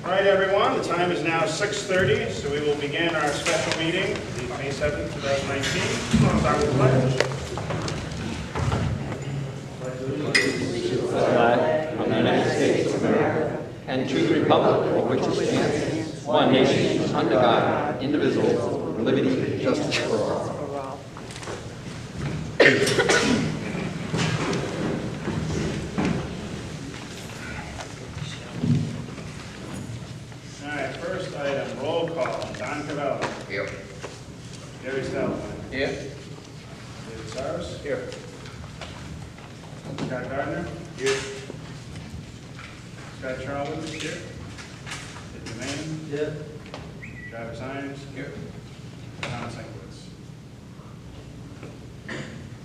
All right, everyone, the time is now 6:30, so we will begin our special meeting, the May 7th, 2019. I'll start with the pledge. Flag of the United States of America and to the republic for which it stands, one nation, under God, indivisible, with liberty and justice for all. All right, first item, roll call. Don Cavello. Here. Gary Stelman. Here. David Saros. Here. Scott Gardner. Here. Scott Charlton. Here. Ed DeMane. Here. Travis Hines. Here. Don Sinkwitz.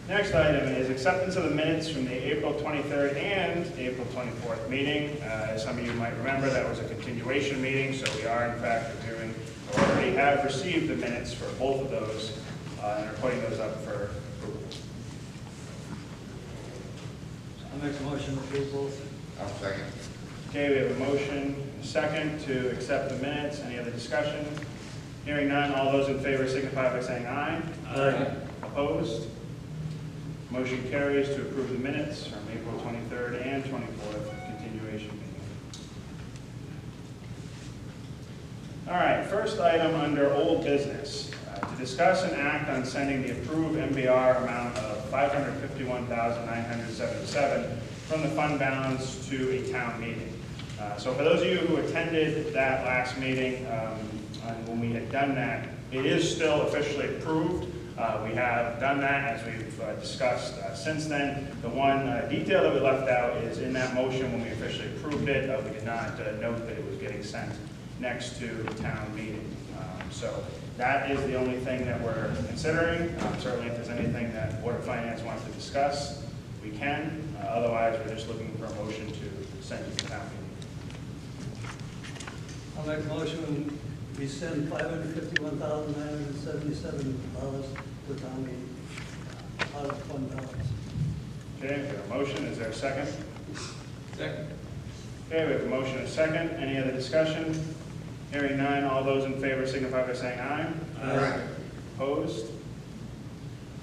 Next item is acceptance of the minutes from the April 23rd and April 24th meeting. As some of you might remember, that was a continuation meeting, so we are in fact reviewing, or already have received the minutes for both of those and are putting those up for approval. I'll make a motion to approve both. I'll second. Okay, we have a motion, a second to accept the minutes. Any other discussion? Hearing none, all those in favor signify by saying aye. Aye. Opposed? Motion carries to approve the minutes from April 23rd and 24th, continuation meeting. All right, first item under old business, to discuss and act on sending the approved MBR amount of $551,977 from the fund balance to a town meeting. So for those of you who attended that last meeting, and when we had done that, it is still officially approved. We have done that as we've discussed since then. The one detail that we left out is in that motion when we officially approved it, we did not note that it was getting sent next to the town meeting. So that is the only thing that we're considering. Certainly if there's anything that Board of Finance wants to discuss, we can. Otherwise, we're just looking for a motion to send it to town meeting. I'll make a motion, we send $551,977 to town meeting out of fund balance. Okay, we have a motion. Is there a second? Second. Okay, we have a motion and a second. Any other discussion? Hearing none, all those in favor signify by saying aye. Aye. Opposed?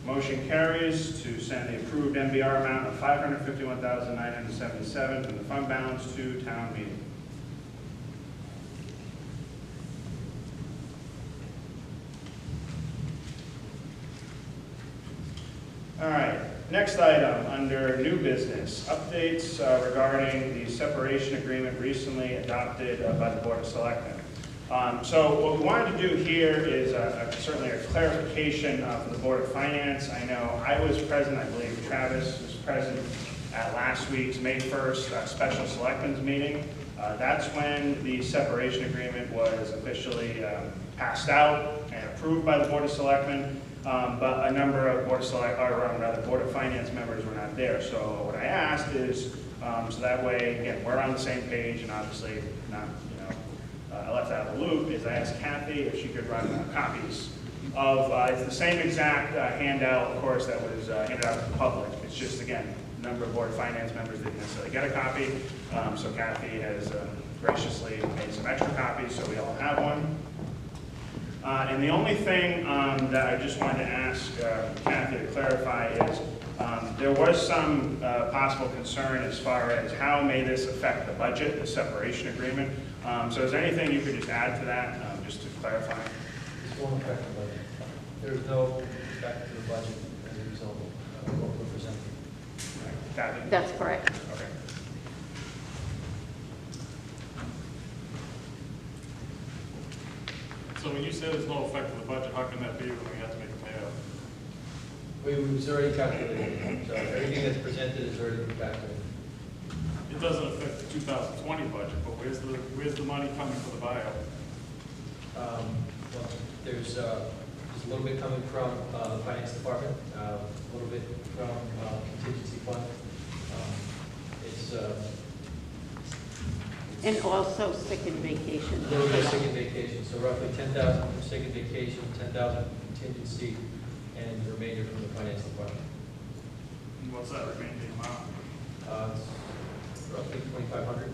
Motion carries to send the approved MBR amount of $551,977 from the fund balance to town meeting. All right, next item under new business, updates regarding the separation agreement recently adopted by the Board of Selectmen. So what we wanted to do here is certainly a clarification for the Board of Finance. I know I was present, I believe Travis was present at last week's May 1st special selectmen's meeting. That's when the separation agreement was officially passed out and approved by the Board of Selectmen. But a number of Board of Finance members were not there. So what I asked is, so that way, again, we're on the same page, and obviously not, left out of the loop, is I asked Kathy if she could run copies of, it's the same exact handout, of course, that was handed out to the public. It's just, again, a number of Board of Finance members didn't necessarily get a copy. So Kathy has graciously made some extra copies, so we all have one. And the only thing that I just wanted to ask Kathy to clarify is there was some possible concern as far as how may this affect the budget, the separation agreement. So is there anything you could just add to that, just to clarify? This won't affect the budget. There is no effect to the budget as a result of what we're presenting. Kathy? That's correct. Okay. So when you say there's no effect to the budget, how can that be when we have to make a payout? It's already calculated, so everything that's presented is already calculated. It doesn't affect the 2020 budget, but where's the money coming for the buyout? Well, there's a little bit coming from the finance department, a little bit from contingency fund. And also sick and vacation. A little bit sick and vacation, so roughly 10,000 from sick and vacation, 10,000 from contingency, and the remainder from the finance department. And what's that remaining amount? It's roughly 2,500.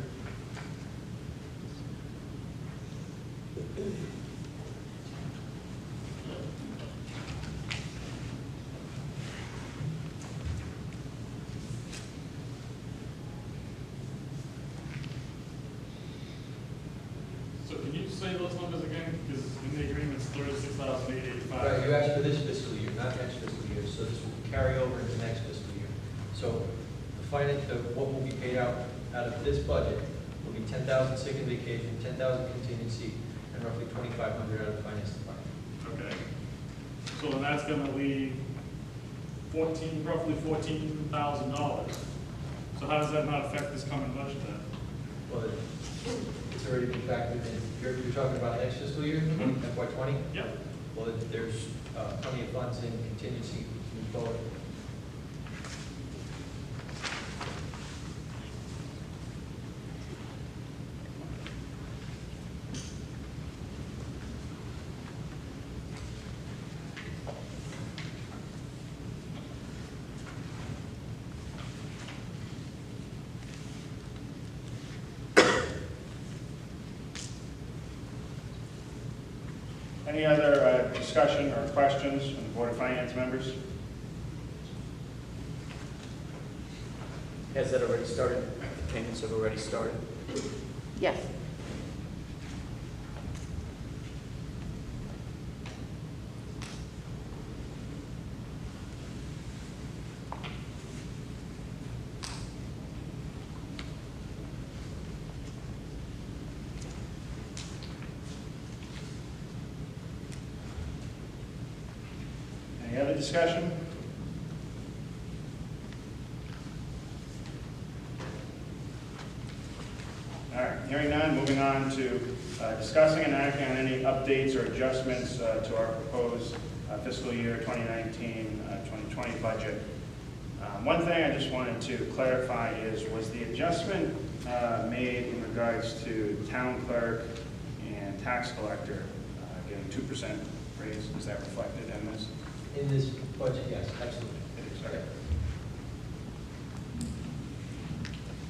So can you say those numbers again? Because in the agreement, it's $36,885. Right, you asked for this fiscal year, not next fiscal year, so this will carry over into next fiscal year. So what will be paid out of this budget will be 10,000 sick and vacation, 10,000 contingency, and roughly 2,500 out of the finance department. Okay. So then that's gonna leave roughly $14,000. So how does that not affect this coming budget then? Well, it's already been factored in. You're talking about next fiscal year, FY '20? Yep. Well, there's plenty of funds in contingency to move forward. Any other discussion or questions from the Board of Finance members? Has that already started? The payments have already started? Yes. Any other discussion? All right, hearing none, moving on to discussing and acting on any updates or adjustments to our proposed fiscal year 2019-2020 budget. One thing I just wanted to clarify was the adjustment made in regards to town clerk and tax collector getting 2% raise, is that reflected in this? In this budget, yes, absolutely. Okay.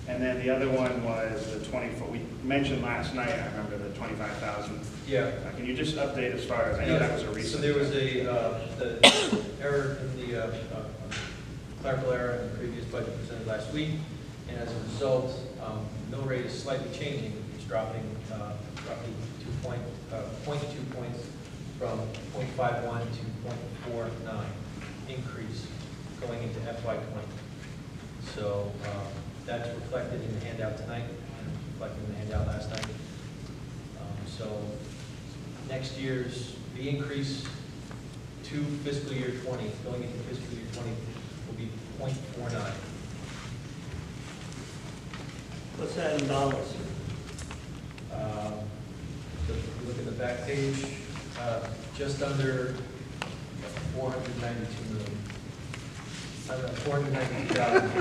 And then the other one was the 24, we mentioned last night, I remember the 25,000. Yeah. Can you just update as far as, I know that was a recent. So there was the error in the clerical error in the previous budget presented last week, and as a result, mill rate is slightly changing. It's dropping roughly 0.2 points from 0.51 to 0.49 increase going into FY '20. So that's reflected in the handout tonight and reflected in the handout last night. So next year's, the increase to fiscal year 20, going into fiscal year 20, will be 0.49. What's that in dollars? So if you look at the back page, just under 492 million. 492,000.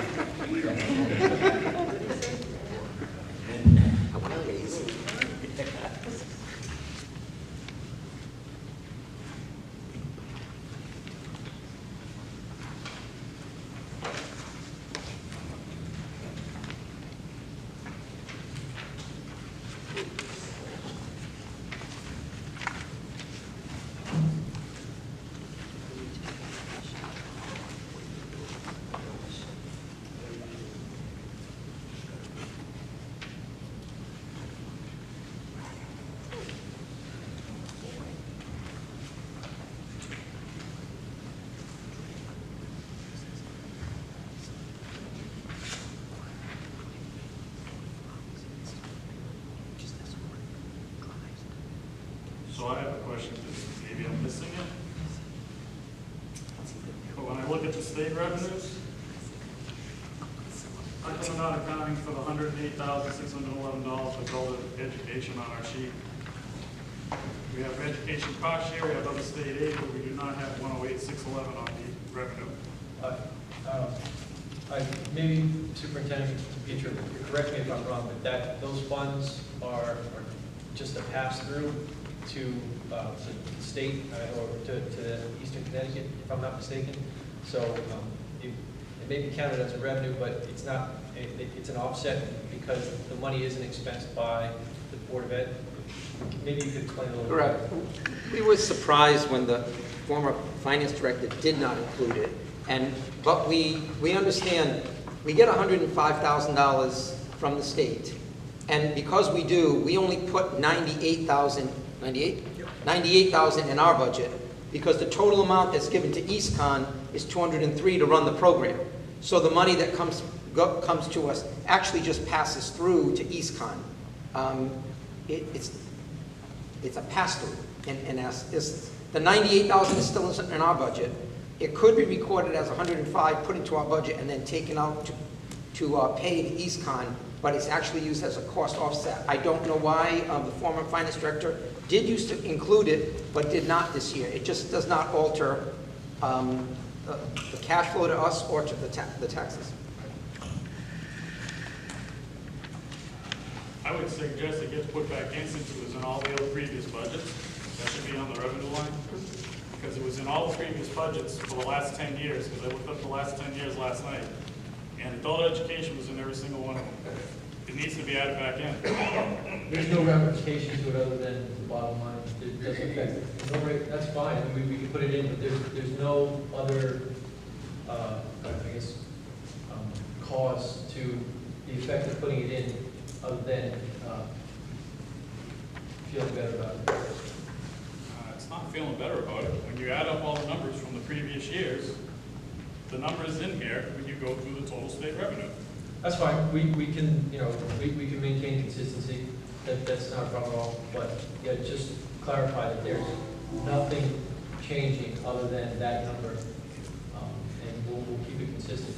So I have a question, maybe I'm missing it. But when I look at the state revenues, how come we're not accounting for the $108,611 for total education on our sheet? We have education cost share, we have other state aid, but we do not have 108,611 on the revenue. Maybe Superintendent Petro, correct me if I'm wrong, but those funds are just a pass-through to the state or to Eastern Connecticut, if I'm not mistaken. So it may be counted as a revenue, but it's not it's an offset because the money isn't expensed by the Board of Ed. Maybe you could explain a little bit. Correct. We were surprised when the former finance director did not include it, but we understand, we get $105,000 from the state, and because we do, we only put 98,000 in our budget, because the total amount that's given to EastCon is 203 to run the program. So the money that comes to us actually just passes through to EastCon. It's a pass-through in essence. The 98,000 is still in our budget. It could be recorded as 105, put into our budget, and then taken out to pay the EastCon, but it's actually used as a cost offset. I don't know why the former finance director did used to include it, but did not this year. It just does not alter the cash flow to us or to the taxes. I would suggest it gets put back in since it was in all the other previous budgets. That should be on the revenue line. Because it was in all the previous budgets for the last 10 years, because I looked up the last 10 years last night. And adult education was in every single one of them. It needs to be added back in. There's no ramification to it other than the bottom line. It doesn't affect, no rate, that's fine, we can put it in, but there's no other, I guess, cause to the effect of putting it in other than feeling better about it. It's not feeling better about it. When you add up all the numbers from the previous years, the numbers in here when you go through the total state revenue. That's fine, we can, we can maintain consistency, that's not a problem at all, but yeah, just clarify that there's nothing changing other than that number, and we'll keep it consistent.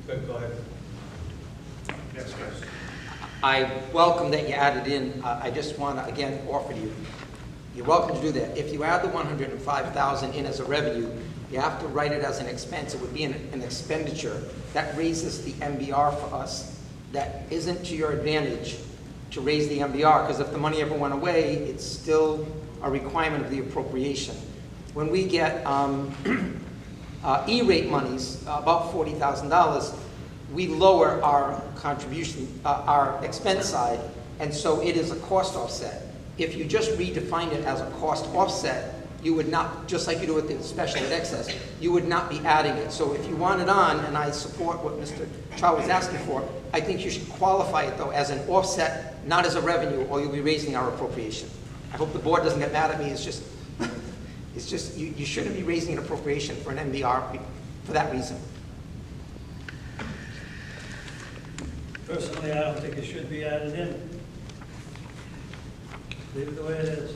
But go ahead. Yes, yes. I welcome that you added in. I just want to, again, offer you, you're welcome to do that. If you add the 105,000 in as a revenue, you have to write it as an expense. It would be an expenditure. That raises the MBR for us. That isn't to your advantage to raise the MBR, because if the money ever went away, it's still a requirement of the appropriation. When we get E-rate monies, about $40,000, we lower our contribution, our expense side, and so it is a cost offset. If you just redefine it as a cost offset, you would not, just like you do with the special ed excess, you would not be adding it. So if you want it on, and I support what Mr. Chow was asking for, I think you should qualify it though as an offset, not as a revenue, or you'll be raising our appropriation. I hope the board doesn't get mad at me. It's just you shouldn't be raising an appropriation for an MBR for that reason. Personally, I don't think it should be added in. Leave it the way it is.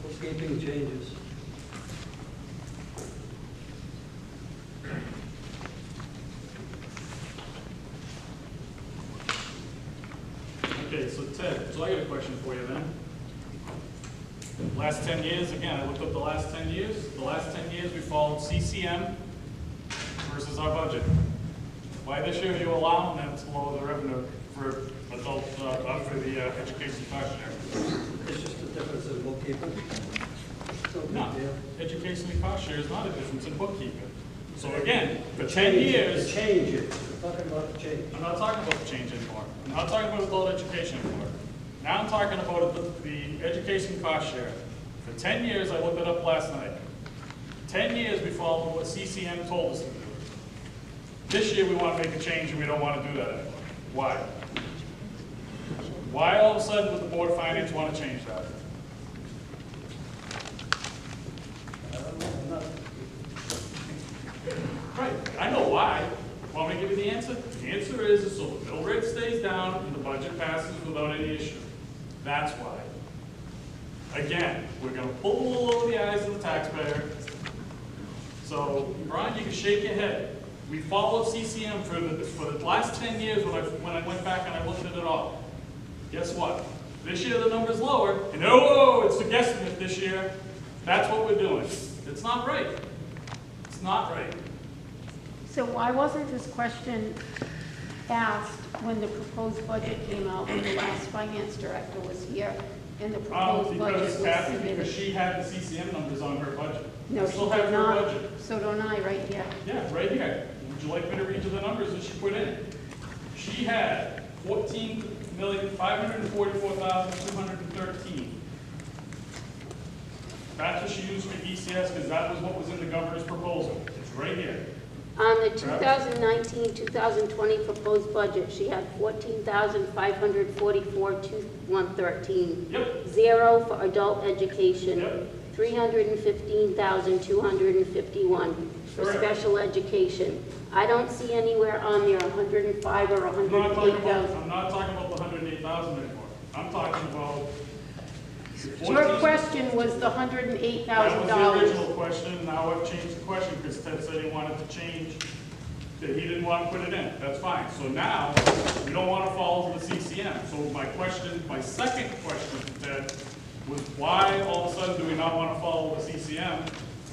Bookkeeping changes. Okay, so I got a question for you then. Last 10 years, again, I looked up the last 10 years. The last 10 years, we followed CCM versus our budget. Why this year are you allowing them to lower the revenue for adult, for the education cost share? It's just a difference in bookkeeping. No, education cost share is not a difference in bookkeeping. So again, for 10 years. The change it, we're talking about the change. I'm not talking about the change anymore. I'm not talking about adult education anymore. Now I'm talking about the education cost share. For 10 years, I looked it up last night. 10 years we followed what CCM told us to do. This year we want to make a change and we don't want to do that anymore. Why? Why all of a sudden would the Board of Finance want to change that? I'm not- Right, I know why. Want me to give you the answer? The answer is so the mill rate stays down and the budget passes without any issue. That's why. Again, we're gonna pull the wool over the eyes of the taxpayer. So, Brian, you can shake your head. We followed CCM for the last 10 years when I went back and I looked at it all. Guess what? This year the number's lower, and oh, it's a guesstimate this year. That's what we're doing. It's not right. It's not right. So why wasn't this question asked when the proposed budget came out, when the last finance director was here, and the proposed budget Because was Kathy, submitted? because she had the CCM numbers on her budget. No, I she still have did her not. budget. So don't I, right here. Yeah, right here. Would you like me to read you the numbers that she put in? She had 14,544,213. That's what she used for ECS because that was what was in the governor's proposal. It's right here. On the 2019-2020 proposed budget, she had 14,544,113. Yep. Zero for adult education. Yep. 315,251 for Correct. special education. I don't see anywhere on there 105 or I'm not talking about 108,000. the 108,000 anymore. I'm talking about. Your question was the That was the $108,000. original question, now I've changed the question because Ted said he wanted to change, that he didn't want to put it in. That's fine. So now, we don't want to follow the CCM. So my second question to Ted was why all of a sudden do we not want to follow the CCM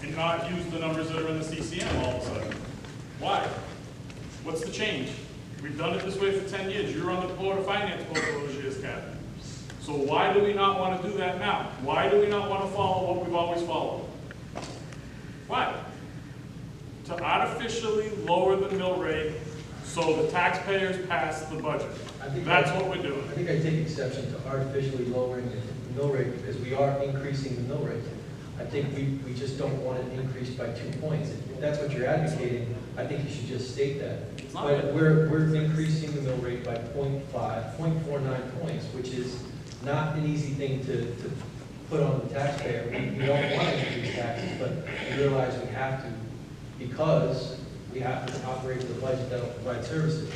and not use the numbers that are in the CCM all of a sudden? Why? What's the change? We've done it this way for 10 years. You're on the Board of Finance both of those years, Kathy. So why do we not want to do that now? Why do we not want to follow what we've always followed? Why? To artificially lower the mill rate so the taxpayers pass the budget. That's what we're doing. I think I take exception to artificially lowering the mill rate because we are increasing the mill rate. I think we just don't want it increased by 2 points. If that's what you're advocating, I think you should just state that. It's not But that. we're increasing the mill rate by 0.49 points, which is not an easy thing to put on the taxpayer. We don't want to increase taxes, but we realize we have to because we have to operate with a budget that will provide services.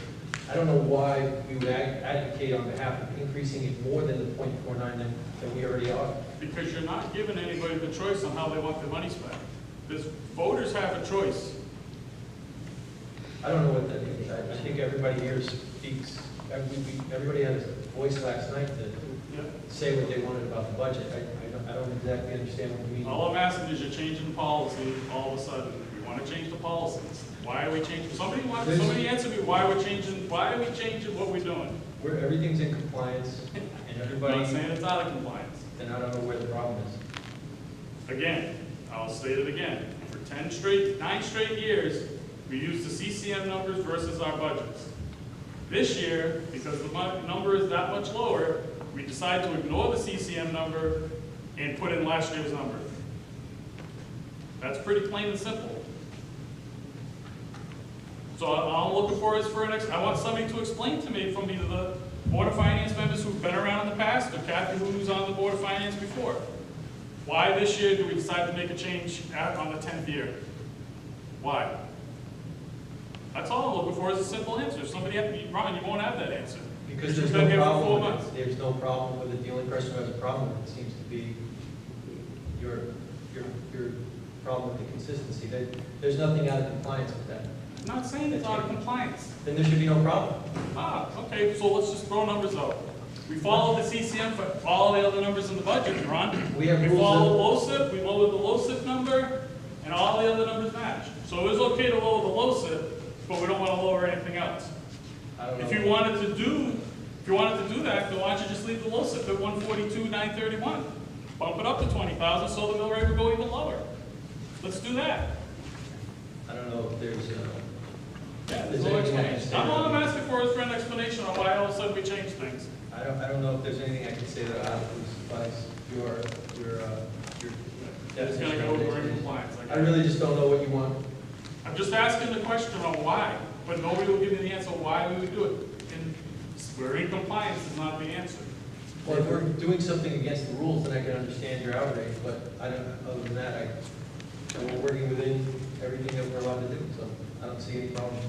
I don't know why we would advocate on behalf of increasing it more than the 0.49 than we already are. Because you're not giving anybody the choice on how they want their money spent. Because voters have a choice. I don't know what that means. I think everybody here speaks, everybody had a voice last night to say what they wanted about the budget. I don't exactly understand what you mean. All I'm asking is you're changing the policy all of a sudden. We want to change the policies. Why are we changing? Somebody answer me why are we changing what we're doing? Everything's in compliance and I'm everybody, not saying it's out of compliance. then I don't know where the problem is. Again, I'll state it again. For 9 straight years, we used the CCM numbers versus our budgets. This year, because the number is that much lower, we decided to ignore the CCM number and put in last year's number. That's pretty plain and simple. So all I'm looking for is I want somebody to explain to me from either the Board of Finance members who've been around in the past or Kathy who was on the Board of Finance before. Why this year do we decide to make a change on the 10th year? Why? That's all I'm looking for is a simple answer. If somebody, Ron, you won't have that answer. Because You've there's been no here for 4 problem with months. it. There's no problem with it. The only person who has a problem with it seems to be your problem with the consistency. There's nothing out of compliance with that. I'm not saying it's out of compliance. Then there should be no problem. Okay, so let's just throw numbers out. We followed the CCM for all the other numbers in the budget, Ron. We have We rules followed LoCIP, we lowered the LoCIP number, and all the other numbers matched. So it was okay to lower the LoCIP, but we don't want to lower anything else. I don't know. If you wanted to do that, then why don't you just leave the LoCIP at 142,931? Bump it up to 20,000, so the mill rate would go even lower. Let's do that. I don't know if there's, Yeah, Is there's no there anything I can explanation. say All about I'm it? asking for is for an explanation on why all of a sudden we changed things. I don't know if there's anything I can say that adequately suffice your It's gonna go over in compliance. I really just don't know what you want. I'm just asking the question on why, but nobody will give me the answer why we would do it. And we're in compliance is not the answer. Well, if we're doing something against the rules, then I can understand your outrage, but I don't, other than that, we're working within everything that we're allowed to do, so I don't see any problem.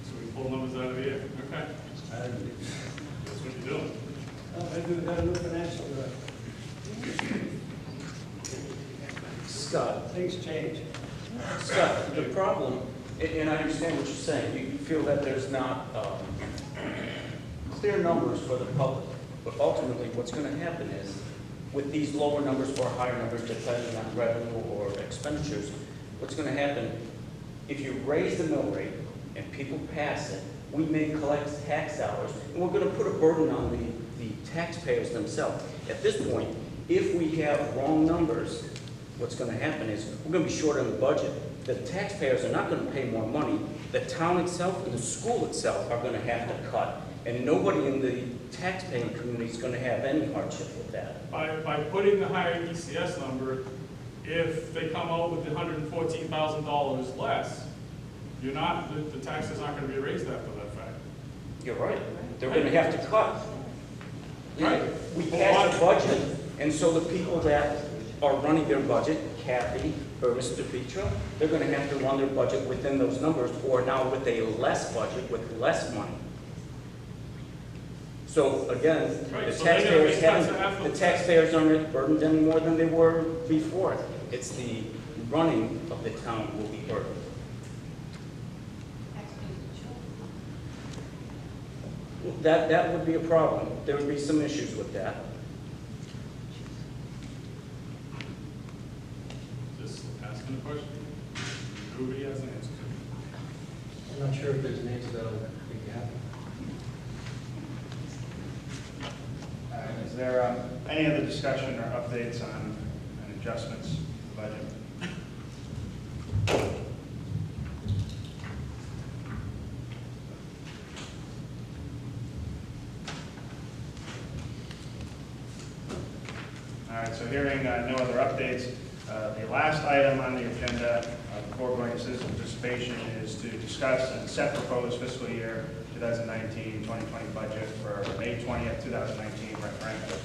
So we pull numbers out of the air, okay? That's what you're doing. Maybe we got a new financial director. Scott, Things change. Scott, the problem, and I understand what you're saying, you feel that there's not clear numbers for the public, but ultimately what's going to happen is, with these lower numbers or higher numbers, depending on revenue or expenditures, what's going to happen, if you raise the mill rate and people pass it, we may collect tax dollars, and we're going to put a burden on the taxpayers themselves. At this point, if we have wrong numbers, what's going to happen is we're going to be short on the budget. The taxpayers are not going to pay more money. The town itself and the school itself are going to have to cut, and nobody in the taxpaying community is going to have any hardship with that. By putting the higher ECS number, if they come out with $114,000 less, the taxes aren't going to be raised after that fact. You're right. They're going to have to cut. Right. We passed a budget, and so the people that are running their budget, Kathy or Mr. Petra, they're going to have to run their budget within those numbers, or now with a less budget, with less money. So again, Right, the so they're gonna make cuts after taxpayers, the the taxpayers aren't burdened any more than they were before. It's the running of the town will be burdened. That would be a problem. There would be some issues with that. Just asking a question. Nobody has an answer. I'm not sure if there's an answer that'll make you happy. Is there any other discussion or updates on adjustments to the budget? All right, so hearing no other updates, the last item on the agenda before going to citizen participation is to discuss and set proposed fiscal year 2019-2020 budget for May 20th, 2019 referendum.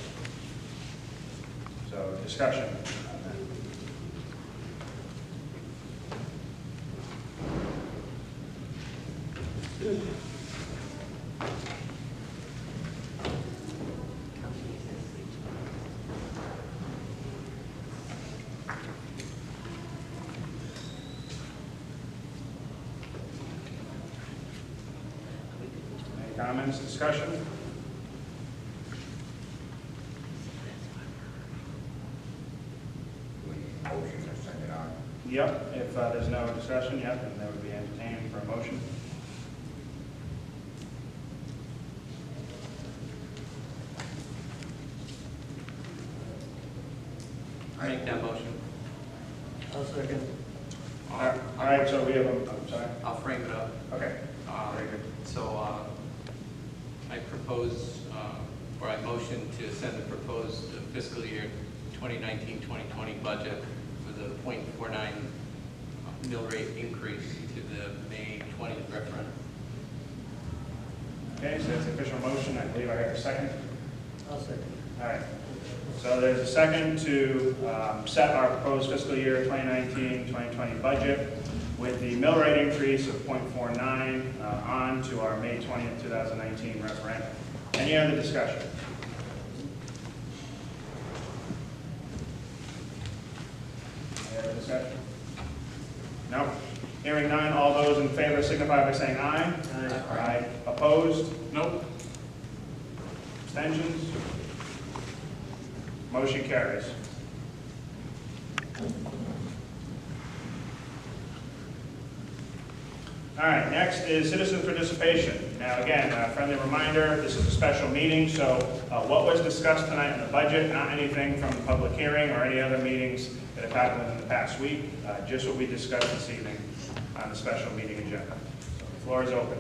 So discussion on that. Any comments, discussion? Motion to send it on. Yep, if there's no discussion, yep, then that would be entertained for a motion. I make that motion. I'll second. All right, so we have I'm sorry. I'll frame it up. Okay, very good. So I propose, or I motion to send the proposed fiscal year 2019-2020 budget with a 0.49 mill rate increase to the May 20th referendum. Okay, so that's the official motion. I believe I have a second. I'll second. All right. So there's a second to set our proposed fiscal year 2019-2020 budget with the mill rate increase of 0.49 on to our May 20th, 2019 referendum. Any other discussion? Any other discussion? No? Hearing none, all those in favor signify by saying aye. Aye. Aye. Opposed? Nope. Abstentions? Motion carries. All right, next is citizen participation. Now, again, a friendly reminder, this is a special meeting, so what was discussed tonight in the budget, not anything from the public hearing or any other meetings that have happened within the past week, just what we discussed this evening on the special meeting agenda. So the floor is open.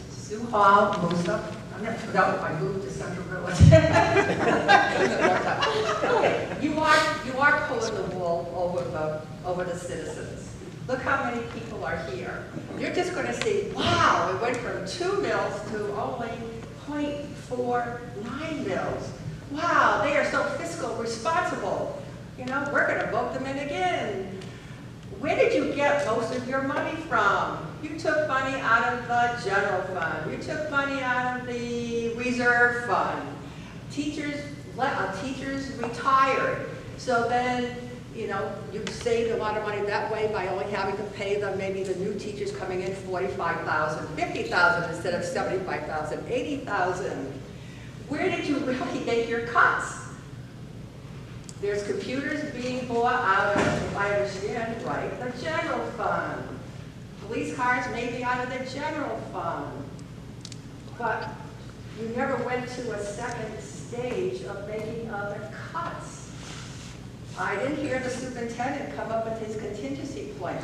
Sue Hall, Musa. I moved to Central Village. You are pulling the wool over the citizens. Look how many people are here. You're just going to see, wow, it went from 2 mils to only 0.49 mils. Wow, they are so fiscal responsible. You know, we're going to vote them in again. Where did you get most of your money from? You took money out of the general fund. You took money out of the reserve fund. Teachers retired. So then, you know, you saved a lot of money that way by only having to pay them, maybe the new teachers coming in $45,000, $50,000 instead of $75,000, $80,000. Where did you really make your cuts? There's computers being bought out of, if I understand right, the general fund. Police cars may be out of the general fund. But you never went to a second stage of making other cuts. I didn't hear the superintendent come up with his contingency plan.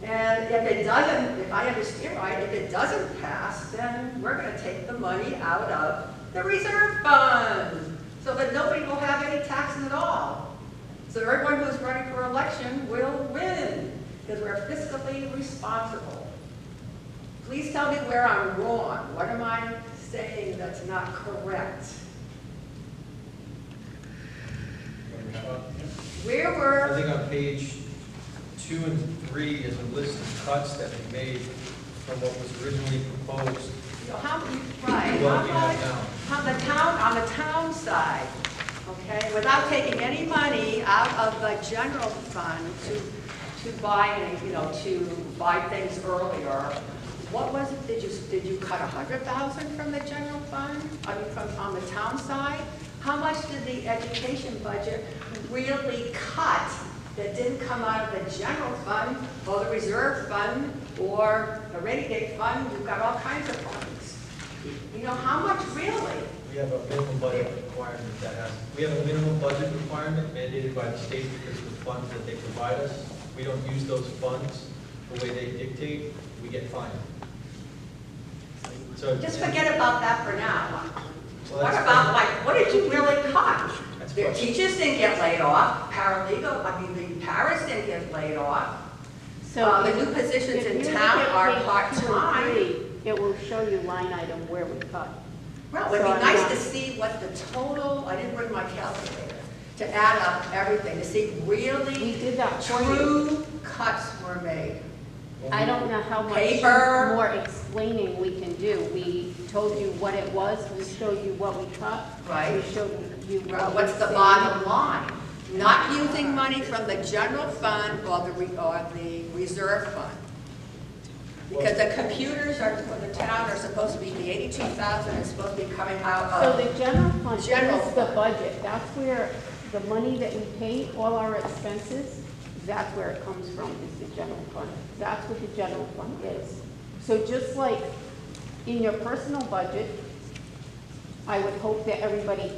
And if it doesn't, if I understand right, if it doesn't pass, then we're going to take the money out of the reserve fund, so that nobody will have any taxes at all. So everyone who's running for election will win, because we're fiscally responsible. Please tell me where I'm wrong. What am I saying that's not correct? Where I were, think on page 2 and 3 is a list of cuts that we made from what was originally proposed. you know, how, right, Well, how we about have on the town side, okay, without taking any money out of the general fund to buy, you know, to buy things earlier. What was it? Did you cut 100,000 from the general fund? I mean, on the town side? How much did the education budget really cut that didn't come out of the general fund or the reserve fund or the rainy day fund? You've got all kinds of funds. You know, how much really? We have a minimum budget requirement that has, we have a minimum budget requirement mandated by the state because of the funds that they provide us. We don't use those funds the way they dictate, we get fined. So Just forget about that for now. Well, What that's about, like, what did you really cut? That's The fine. teachers didn't get laid off, the paras didn't get laid off. So The if- new positions if in you look town at are page 2 and part-time. 3, it will show you line item where we cut. Well, it'd So be nice I'm to not- see what the total, I didn't bring my calculator, to add up everything, to see We really did that for you. true cuts were made. I don't know how much Paper. more explaining we can do. We told you what it was, we showed you what we cut. Right. We showed you Well, what what's we the saved. bottom line? Not using money from the general fund or the reserve fund. Because the computers are, for the town are supposed to be, the 82,000 is supposed to be coming out So of. the general fund General is the fund. budget. That's where the money that we pay, all our expenses, that's where it comes from, is the general fund. That's what the general fund is. So just like in your personal budget, I would hope that everybody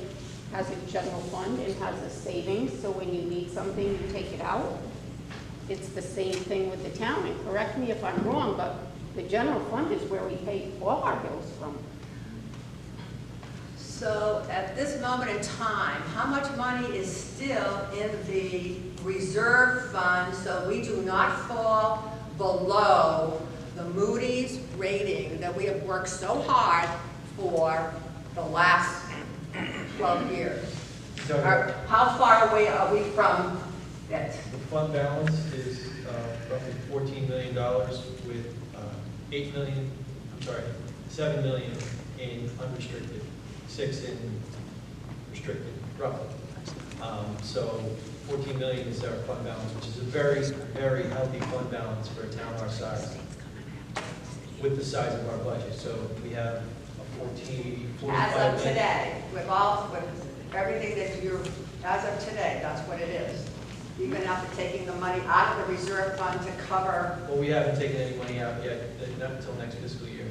has a general fund and has a savings, so when you need something, you take it out. It's the same thing with the town, and correct me if I'm wrong, but the general fund is where we pay all our bills from. So at this moment in time, how much money is still in the reserve fund so we do not fall below the Moody's rating that we have worked so hard for the last 12 years? So How far away are we from it? the fund balance is roughly $14 million with 8 million, I'm sorry, 7 million in unrestricted, 6 in restricted, roughly. So 14 million is our fund balance, which is a very, very healthy fund balance for a town our size, with the size of our budget. So we have a 45 As of million. today, with everything that you're, as of today, that's what it is. Even after taking the money out of the reserve fund to cover, Well, we haven't taken any money out yet, not until next fiscal year.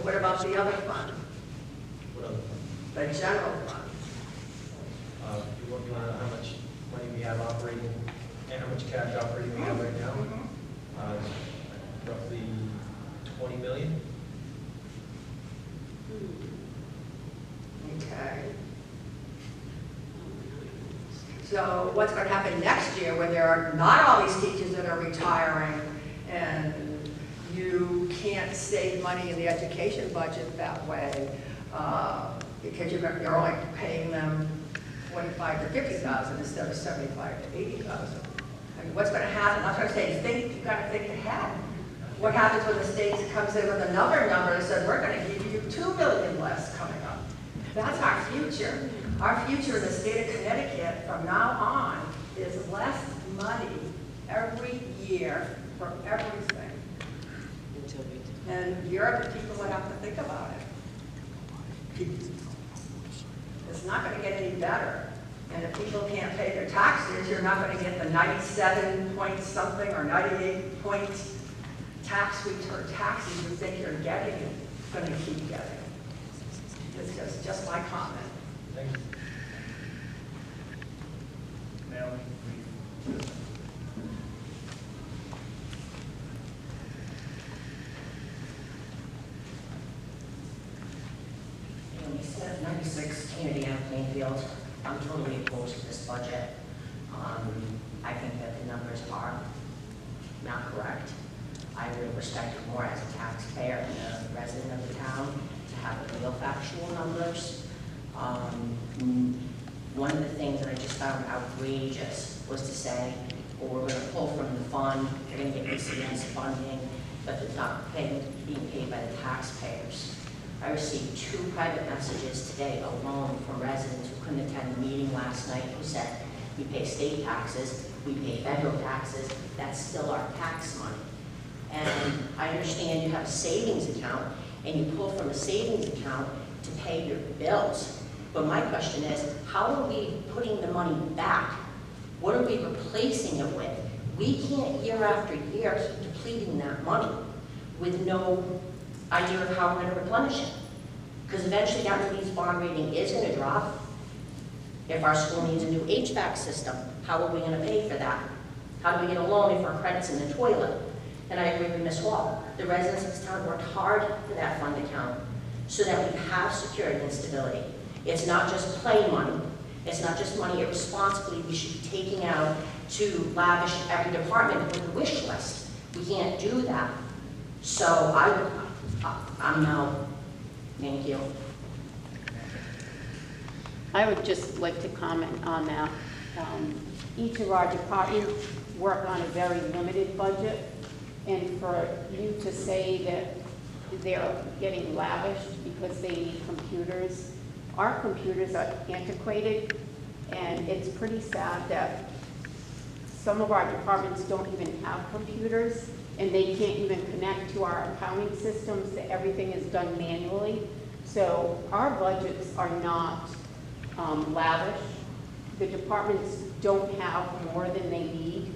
what about the other fund, What other fund? the general fund? You want to know how much money we have operating, and how much cash operating we have right now? Roughly 20 million. Okay. So what's going to happen next year when there are not all these teachers that are retiring and you can't save money in the education budget that way because you're only paying them 45 to 50,000 instead of 75 to 80,000? I mean, what's going to happen? I'm trying to say, you've got to think ahead. What happens when the state comes in with another number and says, we're going to give you 2 million less coming up? That's our future. Our future in the state of Connecticut from now on is less money every year for everything. And you're the people that have to think about it. It's not going to get any better. And if people can't pay their taxes, you're not going to get the 97 point something or 98 point tax return taxes you think you're getting and going to keep getting. It's just my comment. Thank you. Naomi? Naomi Smith, 96 Kennedy Ave, Plainfield. I'm totally opposed to this budget. I think that the numbers are not correct. I would respect it more as a taxpayer and a resident of the town to have the real factual numbers. One of the things that I just found outrageous was to say, well, we're going to pull from the fund, you're going to get PCS funding, but it's not being paid by the taxpayers. I received 2 private messages today alone from residents who couldn't attend the meeting last night who said, we pay state taxes, we pay federal taxes, that's still our tax money. And I understand you have a savings account and you pull from a savings account to pay your bills. But my question is, how are we putting the money back? What are we replacing it with? We can't year after year keep depleting that money with no idea of how we're going to replenish it. Because eventually that Moody's bond rating is going to drop. If our school needs a new HVAC system, how are we going to pay for that? How do we get a loan if our credit's in the toilet? And I agree with Ms. Wall. The residents of this town worked hard for that fund account so that we have security and stability. It's not just play money. It's not just money irresponsibly we should be taking out to lavish every department with a wish list. We can't do that. So I'm no. Thank you. I would just like to comment on that. Each of our departments work on a very limited budget, and for you to say that they're getting lavished because they need computers, our computers are antiquated, and it's pretty sad that some of our departments don't even have computers, and they can't even connect to our accounting systems, that everything is done manually. So our budgets are not lavish. The departments don't have more than they need.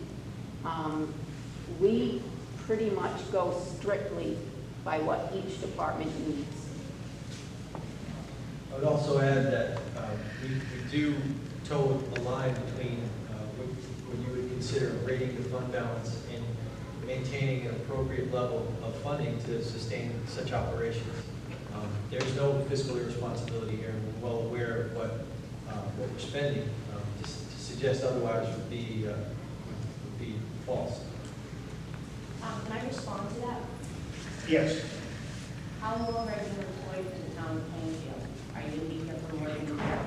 We pretty much go strictly by what each department needs. I would also add that we do toe the line between what you would consider rating the fund balance and maintaining an appropriate level of funding to sustain such operations. There's no fiscal irresponsibility here, and we're well aware of what we're spending. To suggest otherwise would be false. Can I respond to that? Yes. How long are you employed for the town of Plainfield? Are you going to be here for more than a year?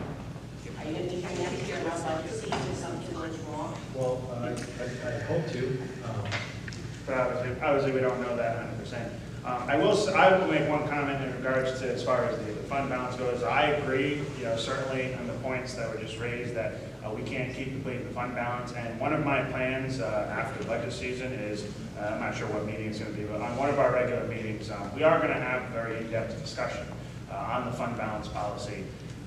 Are you going to be here next year and our budget season if something goes wrong? Well, I hope to. But obviously, we don't know that 100%. I will make one comment in regards to as far as the fund balance goes. I agree, certainly on the points that were just raised, that we can't keep depleting the fund balance. And one of my plans after budget season is, I'm not sure what meeting it's going to be, but on one of our regular meetings, we are going to have a very in-depth discussion on the fund balance policy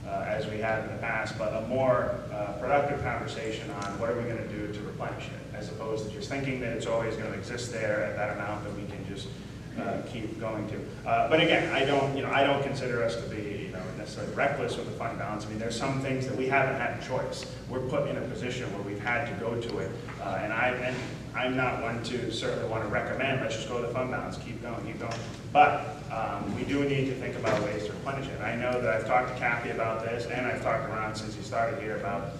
as we have in the past, but a more productive conversation on what are we going to do to replenish it, as opposed to just thinking that it's always going to exist there at that amount that we can just keep going to. But again, I don't consider us to be necessarily reckless with the fund balance. I mean, there's some things that we haven't had a choice. We're put in a position where we've had to go to it, and I'm not one to certainly want to recommend, let's just go to the fund balance, keep going. But we do need to think about ways to replenish it. I know that I've talked to Kathy about this, and I've talked around since you started here about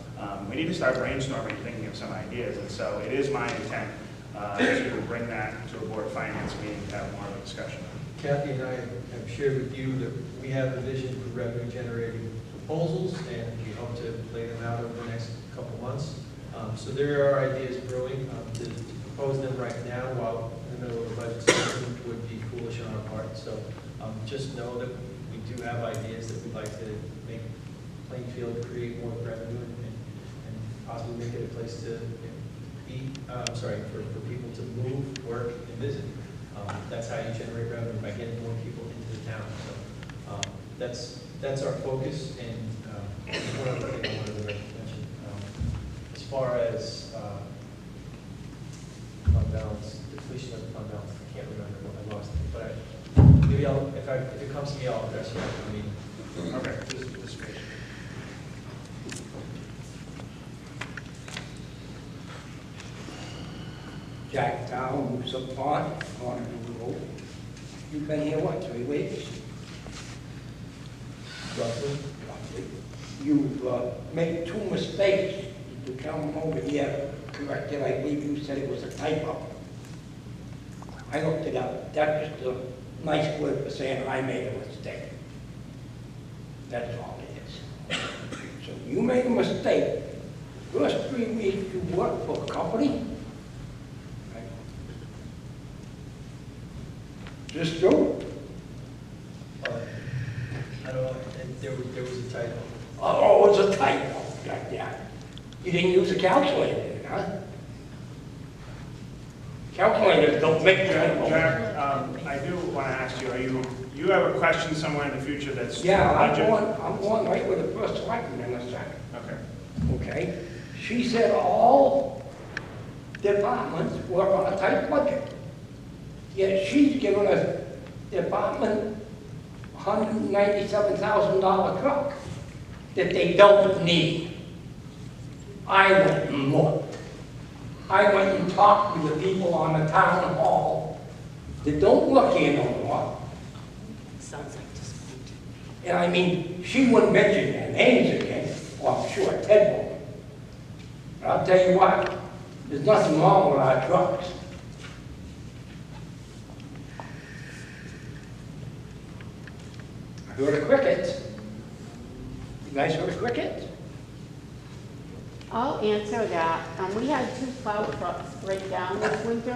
we need to start brainstorming, thinking of some ideas. And so it is my intent to bring that to a board finance meeting to have more of a discussion. Kathy and I have shared with you that we have a vision for revenue generating proposals, and we hope to lay them out over the next couple months. So there are ideas brewing. To propose them right now while in the middle of the budget season would be foolish on our part. So just know that we do have ideas that we'd like to make Plainfield create more revenue and possibly make it a place to be, for people to move, work, and visit. That's how you generate revenue, by getting more people into the town. So that's our focus. And one other thing I wanted to mention, as far as fund balance, depletion of the fund balance, I can't remember what I lost it, but maybe if it comes to me, I'll address it after the meeting. Okay, this is great. Jack Down, who's up on the road. You've been here, what, 3 weeks? Roughly. You've made 2 mistakes. You come over here, corrected, I believe you said it was a typo. I looked it up. That's just a nice word for saying I made a mistake. That's all it is. So you made a mistake. First 3 weeks you worked for a company. Just do it. I don't know, there was a typo. Oh, it was a typo. Like that. You didn't use a calculator, huh? Calculators don't make typos. Jack, I do want to ask you, you have a question somewhere in the future that's Yeah, budget? I'm going right with the first selectman in a second. Okay. Okay? She said all departments work on a tight budget. Yet she's given us department $197,000 truck that they don't need. I went and looked. I went and talked with the people on the town hall that don't work here no more. Sounds like disappointment. And I mean, she wouldn't mention their names again. Well, I'm sure Ted won't. But I'll tell you what, there's nothing wrong with our trucks. I heard a cricket. You guys heard a cricket? I'll answer that. We had 2 plow trucks break down this winter.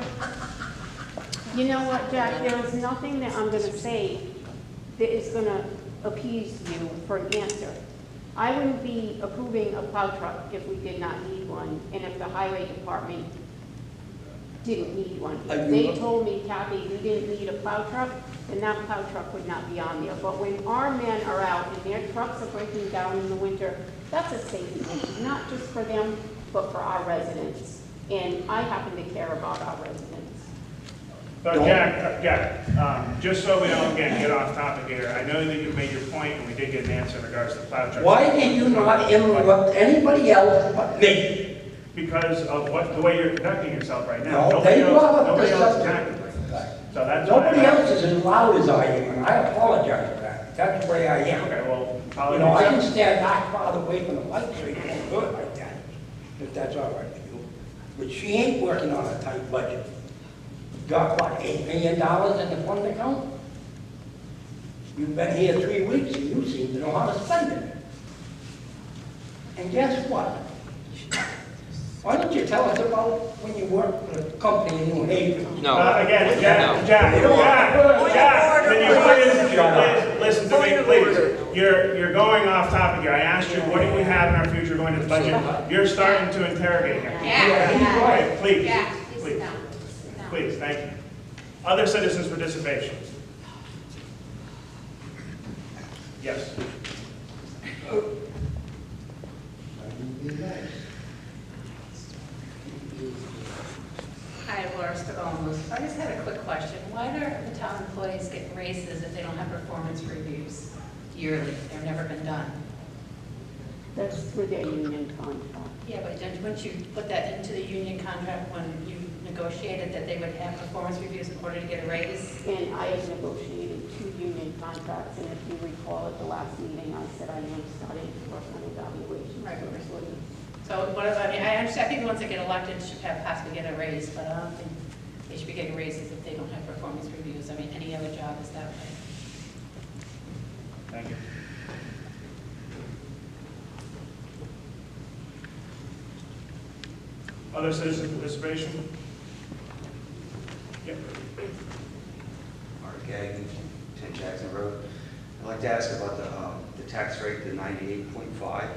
You know what, Jack, there is nothing that I'm gonna say that is gonna appease you for an answer. I wouldn't be approving a plow truck if we did not need one, and if the highway department didn't need one. If they told me, Kathy, we didn't need a plow truck, then that plow truck would not be on there. But when our men are out and their trucks are breaking down in the winter, that's a safety issue, not just for them, but for our residents. And I happen to care about our residents. So Jack, just so we don't get off topic here, I know that you made your point and we did get an answer in regards to the plow truck. Why did you not interrupt anybody else but me? Because of the way you're conducting yourself right now. No, they brought up Nobody the else is subject. acting like this. So that's why Nobody else is as loud as I am, and I apologize for that. That's the way I am. Okay, well, You know, I can stand that far away from the light so you can't do it like that, if that's all right with you. But she ain't working on a tight budget. Got, what, $8 million in the fund account? You've been here 3 weeks and you seem to know how to spend it. And guess what? Why don't you tell us about when you worked for a company in New Haven? No. Again, No. Jack, can you please listen to me? point of please, order. you're going off topic here. I asked you, what do we have in our future going to the budget? You're starting to interrogate here. Okay, please, Yeah, please, no. please, thank you. Other citizens' participation? Yes. Hi, Laura Stagomos. I just had a quick question. Why do the town employees get raises if they don't have performance reviews yearly? They've never been done. That's for their union contract. Yeah, but once you put that into the union contract when you negotiated that they would have performance reviews in order to get a raise? And I have negotiated 2 union contracts, and if you recall at the last meeting, I said I am starting to work on evaluation. Right. So that's what it is. So what about, I mean, I understand, I think the ones that get elected should have possibly get a raise, but I don't think they should be getting raises if they don't have performance reviews. I mean, any other job is that way. Thank you. Other citizen participation? Yep. Mark Gagnon, 10 Jackson Road. I'd like to ask about the tax rate, the 98.5.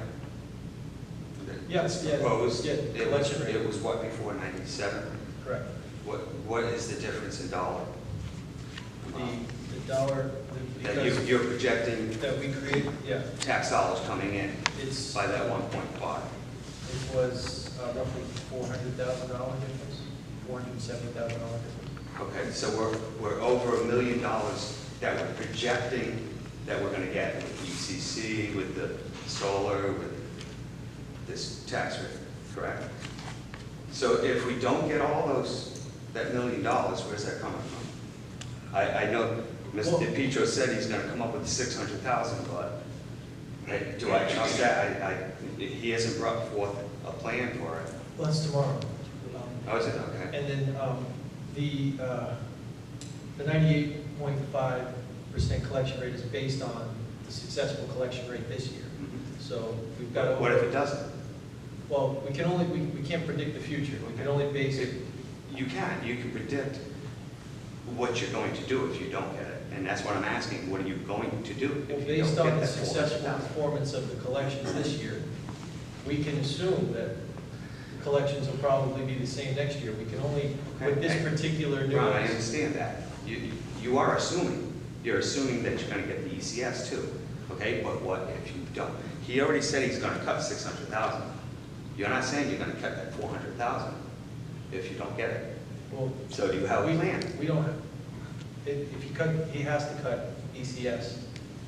Yes, yeah. Proposed. Yeah, It collection rate. was what, before 97? Correct. What is the difference in dollar? The dollar, That because you're projecting that we create, yeah, tax dollars coming in it's, by that 1.5? it was roughly $400,000 difference, $470,000 difference. Okay, so we're over $1 million that we're projecting that we're going to get with ECC, with the solar, with this tax rate, correct? So if we don't get all that $1 million, where's that coming from? I know Mr. DePietro said he's going to come up with 600,000, but do I trust that? He hasn't brought forth a plan for it. Well, that's tomorrow. Oh, is it? Okay. And then the 98.5% collection rate is based on the successful collection rate this year. So we've got. What if it doesn't? Well, we can't predict the future. We can only base it. You can predict what you're going to do if you don't get it. And that's what I'm asking. What are you going to do if you Based don't on get the that successful 400,000? performance of the collections this year, we can assume that collections will probably be the same next year. We can only, with this particular Ron, I nuance. understand that. You are assuming. You're assuming that you're going to get the ECS too. Okay, but what if you don't? He already said he's going to cut 600,000. You're not saying you're going to cut that 400,000 if you don't get it. Well, So do you have a plan? We don't have, if he cut, he has to cut ECS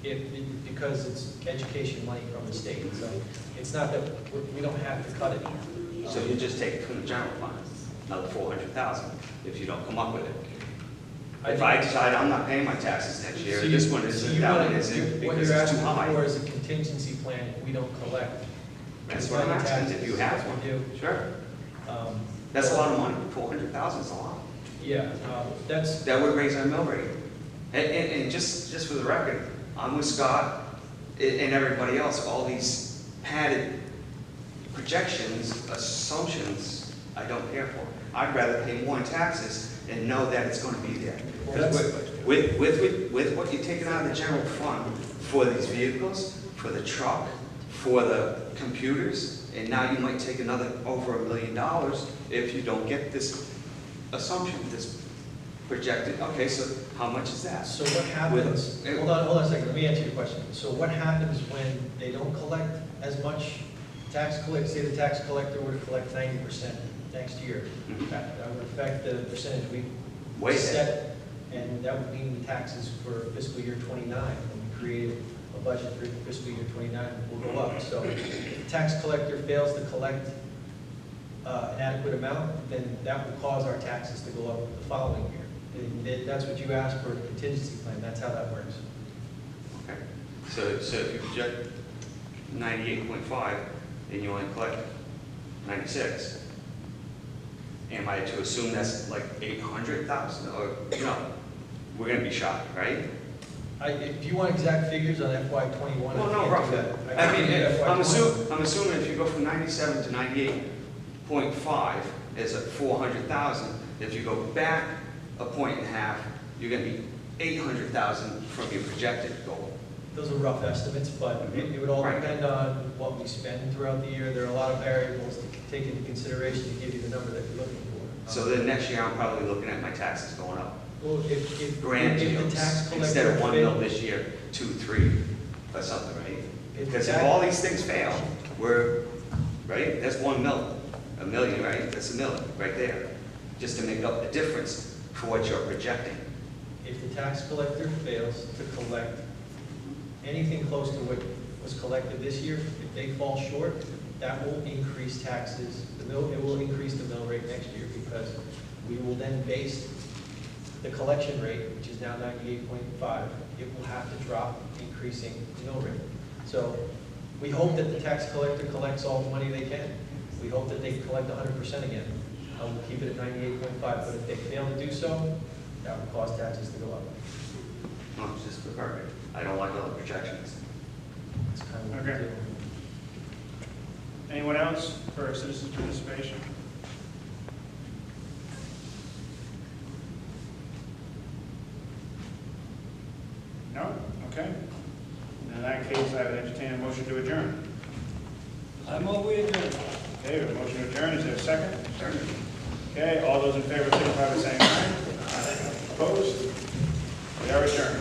because it's education money from the state. So it's not that we don't have to cut it. So you just take it from the general fund, another 400,000 if you don't come up with it. If I decide I'm not paying my taxes next year, So this one isn't, that one isn't What because you're it's too asking for high. is a contingency plan if we don't collect. That's what I'm asking, if you have one. We do. Sure. Um, That's a lot of money. 400,000 is a lot. Yeah, that's, That would raise our mill rate. And just for the record, I'm with Scott and everybody else, all these padded projections, assumptions, I don't care for. I'd rather pay more in taxes and know that it's going to be there. Because with what you're taking out of the general fund for these vehicles, for the truck, for the computers, and now you might take another over $1 million if you don't get this assumption, this projected. Okay, so how much is that? so what happens, hold on a second, let me answer your question. So what happens when they don't collect as much say the tax collector were to collect 90% next year? Mhm. That would affect the percentage we Way set, and that would mean the taxes for fiscal year 29, when we created a budget for fiscal year 29 will go up. So if the tax collector fails to collect an adequate amount, then that will cause our taxes to go up the following year. And that's what you asked for, a contingency plan, that's how that works. Okay. So if you project 98.5 and you only collect 96, am I to assume that's like 800,000? Or, we're going to be shocked, right? If you want exact figures on FY '21, Well, no, I can't roughly. do that. I mean, I'm assuming. assuming if you go from 97 to 98.5, it's at 400,000. If you go back a point and a half, you're going to be 800,000 from your projected goal. Those are rough estimates, but it would all depend on what we spend throughout the year. There are a lot of variables to take into consideration to give you the number that you're looking for. So then next year, I'm probably looking at my taxes going up. Well, if Grand the deals, tax collector instead of 1 mil failed- this year, 2, 3, or something, right? If Because if that- all these things fail, we're, right, that's 1 mil, a million, right? That's a million, right there, just to make up the difference for what you're projecting. If the tax collector fails to collect anything close to what was collected this year, if they fall short, that will increase taxes, it will increase the mill rate next year, because we will then base the collection rate, which is now 98.5, it will have to drop, increasing the mill rate. So we hope that the tax collector collects all the money they can. We hope that they collect 100% again. We'll keep it at 98.5, but if they fail to do so, that will cause taxes to go up. No, it's just perfect. I don't like all the projections. That's kind of what we're Okay. doing. Anyone else for citizens participation? No? Okay. In that case, I would entertain a motion to adjourn. I'm over here. Okay, we have a motion to adjourn. Is there a second? Second. Okay, all those in favor, signify by saying aye. Opposed? We are adjourned.